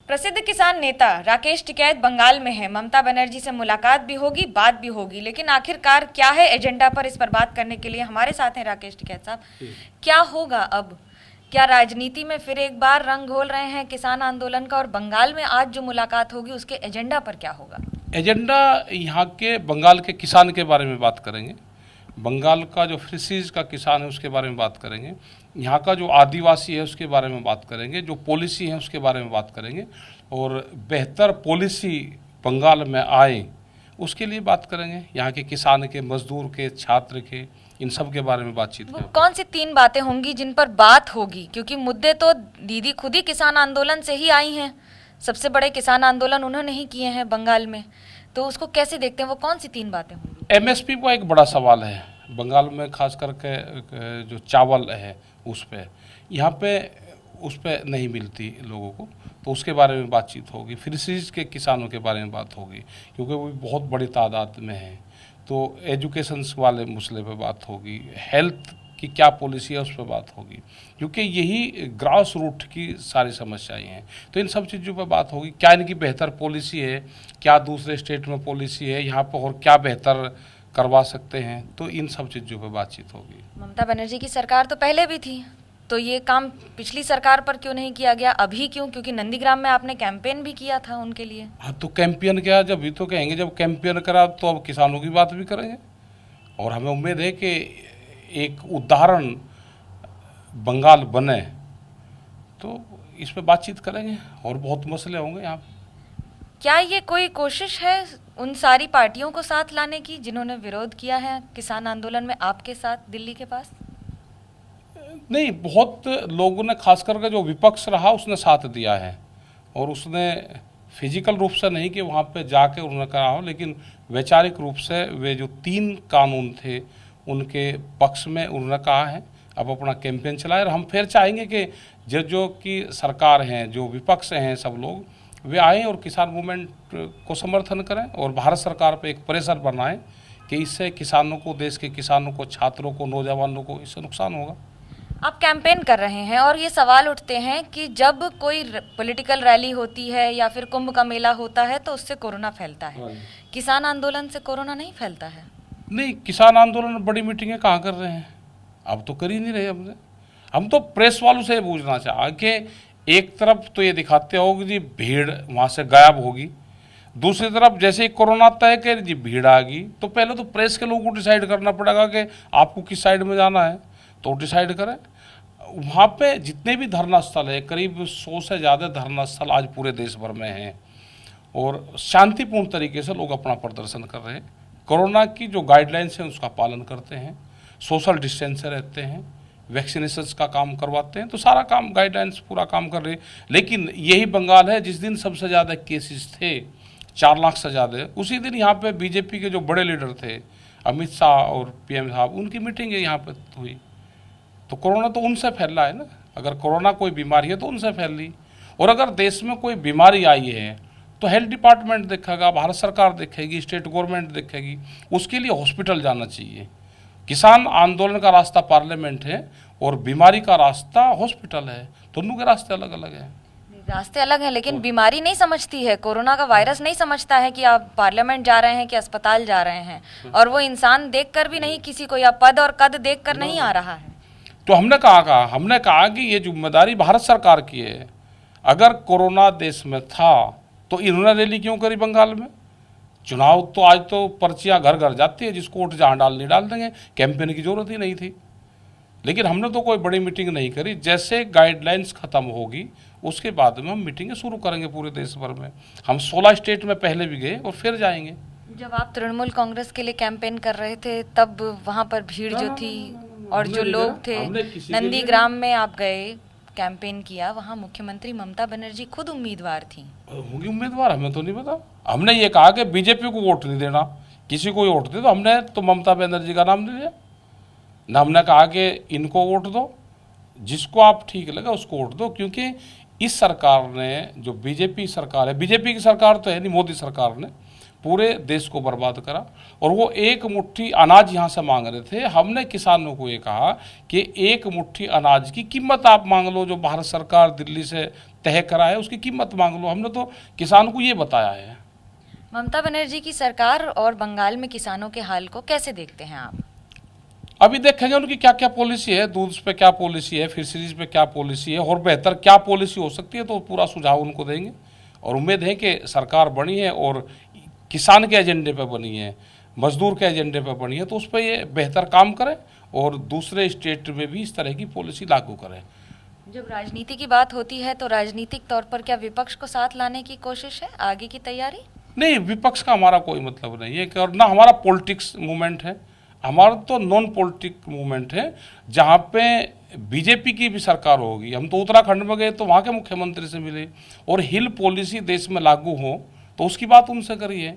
प्रसिद्ध किसान नेता राकेश टिकैत बंगाल में है। ममता बनर्जी से मुलाकात भी होगी, बात भी होगी, लेकिन आखिरकार क्या है एजेंडा पर, इस पर बात करने के लिए हमारे साथ हैं राकेश टिकैत साहब। क्या होगा अब? क्या राजनीति में फिर एक बार रंग घोल रहे हैं किसान आंदोलन का, और बंगाल में आज जो मुलाकात होगी उसके एजेंडा पर क्या होगा? एजेंडा यहाँ के बंगाल के किसान के बारे में बात करेंगे। बंगाल का जो फिशरीज का किसान है उसके बारे में बात करेंगे। यहाँ का जो आदिवासी है उसके बारे में बात करेंगे। जो पॉलिसी है उसके बारे में बात करेंगे, और बेहतर पॉलिसी बंगाल में आए उसके लिए बात करेंगे। यहाँ के किसान के, मजदूर के, छात्र के, इन सब के बारे में बातचीत करेंगे। कौन सी 3 बातें होंगी जिन पर बात होगी? क्योंकि मुद्दे तो दीदी खुद ही किसान आंदोलन से ही आई हैं, सबसे बड़े किसान आंदोलन उन्होंने ही किए हैं बंगाल में, तो उसको कैसे देखते हैं? वो कौन सी 3 बातें होंगी? एमएसपी को एक बड़ा सवाल है बंगाल में, खास करके जो चावल है उस पे, यहाँ पे उस पे नहीं मिलती लोगों को, तो उसके बारे में बातचीत होगी। फिशरीज के किसानों के बारे में बात होगी क्योंकि वो बहुत बड़ी तादाद में है। तो एजुकेशन वाले मसले पे बात होगी। हेल्थ की क्या पॉलिसी है उस पर बात होगी, क्योंकि यही ग्रास रूट की सारी समस्याएं हैं। तो इन सब चीज़ों पर बात होगी। क्या इनकी बेहतर पॉलिसी है, क्या दूसरे स्टेट में पॉलिसी है, यहाँ पर और क्या बेहतर करवा सकते हैं, तो इन सब चीज़ों पर बातचीत होगी। ममता बनर्जी की सरकार तो पहले भी थी, तो ये काम पिछली सरकार पर क्यों नहीं किया गया? अभी क्यों? क्योंकि नंदीग्राम में आपने कैंपेन भी किया था उनके लिए। हाँ, तो कैंपेन किया, जब भी तो कहेंगे, जब कैंपेन करा तो अब किसानों की बात भी करेंगे। और हमें उम्मीद है कि एक उदाहरण बंगाल बने, तो इस पर बातचीत करेंगे और बहुत मसले होंगे यहाँ पे। क्या ये कोई कोशिश है उन सारी पार्टियों को साथ लाने की जिन्होंने विरोध किया है किसान आंदोलन में आपके साथ दिल्ली के पास? नहीं, बहुत लोगों ने, खास करके जो विपक्ष रहा उसने साथ दिया है, और उसने फिजिकल रूप से नहीं कि वहाँ पे जाके उन्होंने कहा हो, लेकिन वैचारिक रूप से वे जो 3 कानून थे उनके पक्ष में उन्होंने कहा है। अब अपना कैंपेन चलाए, और हम फिर चाहेंगे कि जो कि सरकार हैं, जो विपक्ष हैं, सब लोग वे आएँ और किसान मूवमेंट को समर्थन करें, और भारत सरकार पे एक प्रेशर बनाएं कि इससे किसानों को, देश के किसानों को, छात्रों को, नौजवानों को इससे नुकसान होगा। आप कैंपेन कर रहे हैं और ये सवाल उठते हैं कि जब कोई पॉलिटिकल रैली होती है या फिर कुंभ का मेला होता है तो उससे कोरोना फैलता है, किसान आंदोलन से कोरोना नहीं फैलता है? नहीं, किसान आंदोलन बड़ी मीटिंगें कहाँ कर रहे हैं, अब तो कर ही नहीं रहे। हमने, हम तो प्रेस वालों से पूछना चाहा कि एक तरफ तो ये दिखाते हो कि जी भीड़ वहाँ से गायब होगी, दूसरी तरफ जैसे ही कोरोना तय कर जी भीड़ आ गई, तो पहले तो प्रेस के लोगों को डिसाइड करना पड़ेगा कि आपको किस साइड में जाना है, तो डिसाइड करें। वहाँ पे जितने भी धरना स्थल है, करीब 100 से ज़्यादा धरना स्थल आज पूरे देश भर में हैं, और शांतिपूर्ण तरीके से लोग अपना प्रदर्शन कर रहे हैं। कोरोना की जो गाइडलाइंस हैं उसका पालन करते हैं, सोशल डिस्टेंस से रहते हैं, वैक्सीनेशन का काम करवाते हैं, तो सारा काम गाइडलाइंस पूरा काम कर रहे हैं। लेकिन यही बंगाल है जिस दिन सबसे ज़्यादा केसेस थे, 4 लाख से ज़्यादा, उसी दिन यहाँ पे बीजेपी के जो बड़े लीडर थे, अमित शाह और पीएम साहब, उनकी मीटिंग यहाँ पर हुई। तो कोरोना तो उनसे फैल रहा है ना। अगर कोरोना कोई बीमारी है तो उनसे फैल रही, और अगर देश में कोई बीमारी आई है तो हेल्थ डिपार्टमेंट देखेगा, भारत सरकार देखेगी, स्टेट गवर्नमेंट देखेगी, उसके लिए हॉस्पिटल जाना चाहिए। किसान आंदोलन का रास्ता पार्लियामेंट है और बीमारी का रास्ता हॉस्पिटल है, दोनों के रास्ते अलग अलग हैं। रास्ते अलग हैं, लेकिन बीमारी नहीं समझती है, कोरोना का वायरस नहीं समझता है कि आप पार्लियामेंट जा रहे हैं कि अस्पताल जा रहे हैं, और वो इंसान देखकर भी नहीं किसी को, या पद और कद देखकर नहीं आ रहा है। तो हमने कहा कि ये जिम्मेदारी भारत सरकार की है। अगर कोरोना देश में था तो इन्होंने रैली क्यों करी बंगाल में? चुनाव तो आज तो पर्चियां घर घर जाती है, जिसको वोट जहाँ डालनी डाल देंगे, कैंपेन की जरूरत ही नहीं थी। लेकिन हमने तो कोई बड़ी मीटिंग नहीं करी। जैसे गाइडलाइंस खत्म होगी उसके बाद में हम मीटिंगें शुरू करेंगे पूरे देश भर में। हम 16 स्टेट में पहले भी गए और फिर जाएंगे। जब आप तृणमूल कांग्रेस के लिए कैंपेन कर रहे थे तब वहाँ पर भीड़ जो थी और जो लोग थे, नंदीग्राम में आप गए, कैंपेन किया, वहाँ मुख्यमंत्री ममता बनर्जी खुद उम्मीदवार थी। होंगी उम्मीदवार, हमें तो नहीं पता। हमने ये कहा कि बीजेपी को वोट नहीं देना, किसी को वोट दे, तो हमने तो ममता बनर्जी का नाम नहीं लिया ना। हमने कहा कि इनको वोट दो, जिसको आप ठीक लगा उसको वोट दो, क्योंकि इस सरकार ने, जो बीजेपी सरकार है, बीजेपी की सरकार तो है नहीं, मोदी सरकार ने पूरे देश को बर्बाद करा। और वो एक मुट्ठी अनाज यहाँ से मांग रहे थे। हमने किसानों को ये कहा कि एक मुट्ठी अनाज की कीमत आप मांग लो, जो भारत सरकार दिल्ली से तय करा है उसकी कीमत मांग लो। हमने तो किसानों को ये बताया है। ममता बनर्जी की सरकार और बंगाल में किसानों के हाल को कैसे देखते हैं आप? अभी देखेंगे उनकी क्या क्या पॉलिसी है, दूध पे क्या पॉलिसी है, फिशरीज पे क्या पॉलिसी है, और बेहतर क्या पॉलिसी हो सकती है, तो पूरा सुझाव उनको देंगे। और उम्मीद है कि सरकार बनी है और किसान के एजेंडे पे बनी है, मजदूर के एजेंडे पे बनी है, तो उस पर ये बेहतर काम करें और दूसरे स्टेट में भी इस तरह की पॉलिसी लागू करें। जब राजनीति की बात होती है तो राजनीतिक तौर पर क्या विपक्ष को साथ लाने की कोशिश है, आगे की तैयारी? नहीं, विपक्ष का हमारा कोई मतलब नहीं है कि, और ना हमारा पॉलिटिक्स मूवमेंट है, हमारा तो नॉन पॉलिटिक मूवमेंट है। जहाँ पे बीजेपी की भी सरकार होगी, हम तो उत्तराखंड में गए तो वहाँ के मुख्यमंत्री से मिले, और हिल पॉलिसी देश में लागू हो तो उसकी बात उनसे करिए।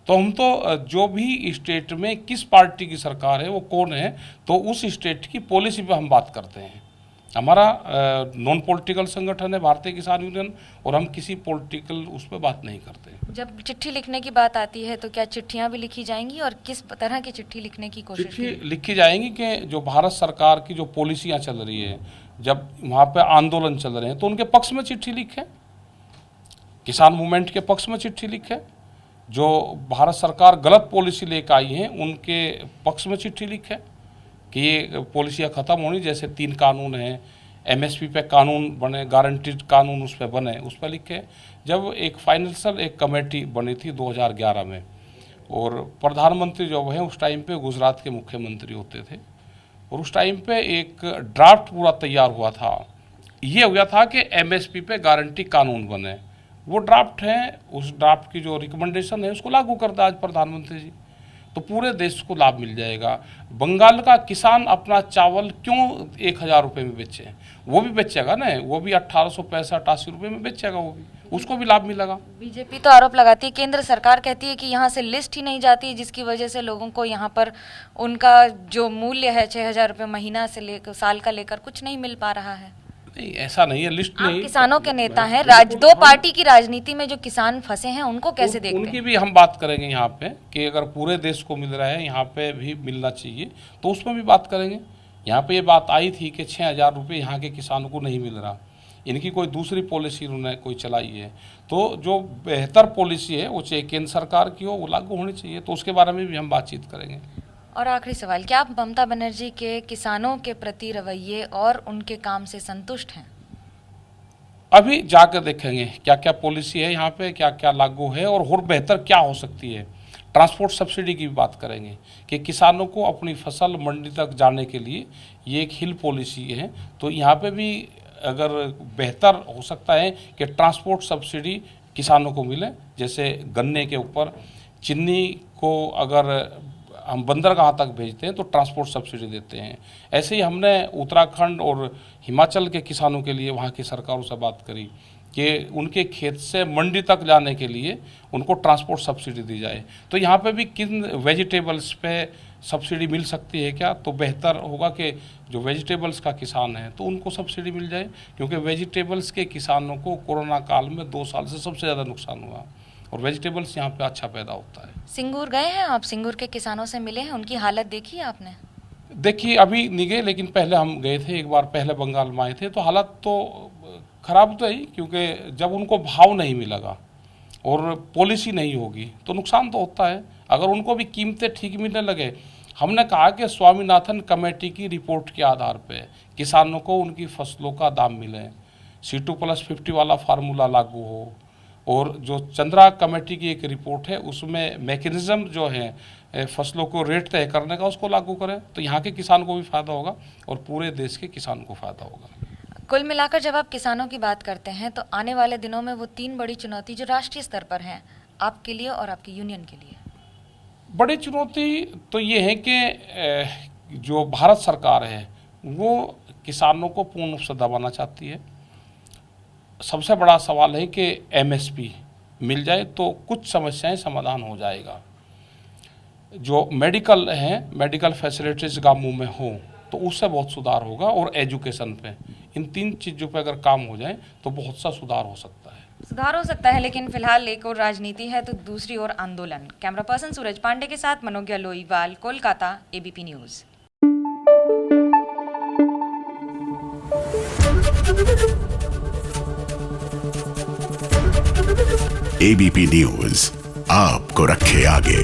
तो हम तो जो भी स्टेट में किस पार्टी की सरकार है, वो कौन है, तो उस स्टेट की पॉलिसी पे हम बात करते हैं। हमारा नॉन पॉलिटिकल संगठन है भारतीय किसान यूनियन, और हम किसी पॉलिटिकल उस पर बात नहीं करते। जब चिट्ठी लिखने की बात आती है तो क्या चिट्ठियां भी लिखी जाएंगी, और किस तरह की चिट्ठी लिखने की कोशिश चिट्ठी लिखी जाएंगी कि जो भारत सरकार की जो पॉलिसियां चल रही है, जब वहाँ पे आंदोलन चल रहे हैं तो उनके पक्ष में चिट्ठी लिखें, किसान मूवमेंट के पक्ष में चिट्ठी लिखें। जो भारत सरकार गलत पॉलिसी लेकर आई है उनके पक्ष में चिट्ठी लिखें कि ये पॉलिसियाँ ख़त्म होनी, जैसे 3 कानून हैं, एमएसपी पे कानून बने, गारंटीड कानून उस पर बने, उस पर लिखे। जब एक फाइनेंशियल एक कमेटी बनी थी 2011 में, और प्रधानमंत्री जो हैं उस टाइम पे गुजरात के मुख्यमंत्री होते थे, और उस टाइम पे एक ड्राफ्ट पूरा तैयार हुआ था। ये हो गया था कि एमएसपी पे गारंटी कानून बने, वो ड्राफ्ट है, उस ड्राफ्ट की जो रिकमेंडेशन है उसको लागू करता आज प्रधानमंत्री जी, तो पूरे देश को लाभ मिल जाएगा। बंगाल का किसान अपना चावल क्यों 1000 रुपये में बेचे, वो भी बेचेगा ना, वो भी 1865-88 रुपये में बेचेगा, वो भी, उसको भी लाभ मिलेगा। बीजेपी तो आरोप लगाती है, केंद्र सरकार कहती है कि यहाँ से लिस्ट ही नहीं जाती, जिसकी वजह से लोगों को यहाँ पर उनका जो मूल्य है 6000 रुपये महीना से लेकर साल का लेकर कुछ नहीं मिल पा रहा है। नहीं, ऐसा नहीं है, लिस्ट नहीं। किसानों के नेता हैं, दो पार्टी की राजनीति में जो किसान फंसे हैं उनको कैसे देखते हैं? उनकी भी हम बात करेंगे यहाँ पे कि अगर पूरे देश को मिल रहा है, यहाँ पे भी मिलना चाहिए, तो उसमें भी बात करेंगे। यहाँ पे ये बात आई थी कि 6000 रुपये यहाँ के किसानों को नहीं मिल रहा, इनकी कोई दूसरी पॉलिसी उन्होंने कोई चलाई है, तो जो बेहतर पॉलिसी है वो चाहे केंद्र सरकार की हो, वो लागू होनी चाहिए, तो उसके बारे में भी हम बातचीत करेंगे। और आखिरी सवाल, क्या आप ममता बनर्जी के किसानों के प्रति रवैये और उनके काम से संतुष्ट हैं? अभी जाकर देखेंगे क्या क्या पॉलिसी है यहाँ पे, क्या क्या लागू है और बेहतर क्या हो सकती है। ट्रांसपोर्ट सब्सिडी की भी बात करेंगे कि किसानों को अपनी फसल मंडी तक जाने के लिए ये एक हिल पॉलिसी है, तो यहाँ पे भी अगर बेहतर हो सकता है कि ट्रांसपोर्ट सब्सिडी किसानों को मिले। जैसे गन्ने के ऊपर चीनी को अगर हम बंदरगाह तक भेजते हैं तो ट्रांसपोर्ट सब्सिडी देते हैं, ऐसे ही हमने उत्तराखंड और हिमाचल के किसानों के लिए वहाँ की सरकारों से बात करी कि उनके खेत से मंडी तक जाने के लिए उनको ट्रांसपोर्ट सब्सिडी दी जाए। तो यहाँ पे भी किन वेजिटेबल्स पे सब्सिडी मिल सकती है क्या, तो बेहतर होगा कि जो वेजिटेबल्स का किसान है तो उनको सब्सिडी मिल जाए, क्योंकि वेजिटेबल्स के किसानों को कोरोना काल में 2 साल से सबसे ज़्यादा नुकसान हुआ, और वेजिटेबल्स यहाँ पे अच्छा पैदा होता है। सिंगूर गए हैं आप, सिंगूर के किसानों से मिले हैं, उनकी हालत देखी है आपने? देखिए, अभी नहीं गए, लेकिन पहले हम गए थे, एक बार पहले बंगाल में आए थे, तो हालत तो ख़राब तो है ही, क्योंकि जब उनको भाव नहीं मिलेगा और पॉलिसी नहीं होगी तो नुकसान तो होता है। अगर उनको भी कीमतें ठीक मिलने लगे, हमने कहा कि स्वामीनाथन कमेटी की रिपोर्ट के आधार पे किसानों को उनकी फसलों का दाम मिले, C2+50 वाला फार्मूला लागू हो, और जो चंद्रा कमेटी की एक रिपोर्ट है उसमें मैकेनिज्म जो है फसलों को रेट तय करने का उसको लागू करें, तो यहाँ के किसान को भी फ़ायदा होगा और पूरे देश के किसान को फ़ायदा होगा। कुल मिलाकर जब आप किसानों की बात करते हैं तो आने वाले दिनों में वो 3 बड़ी चुनौती जो राष्ट्रीय स्तर पर हैं आपके लिए और आपकी यूनियन के लिए? बड़ी चुनौती तो ये है कि जो भारत सरकार है वो किसानों को पूर्ण रूप से दबाना चाहती है। सबसे बड़ा सवाल है कि एमएसपी मिल जाए तो कुछ समस्याएं समाधान हो जाएगा। जो मेडिकल हैं, मेडिकल फैसिलिटीज़ गाँवों में हो तो उससे बहुत सुधार होगा, और एजुकेशन पे, इन 3 चीज़ों पे अगर काम हो जाए तो बहुत सा सुधार हो सकता है। सुधार हो सकता है, लेकिन फिलहाल एक और राजनीति है तो दूसरी ओर आंदोलन। कैमरा पर्सन सूरज पांडे के साथ Manogya Loiwal, Kolkata, ABP news. ABP news आपको रखे आगे।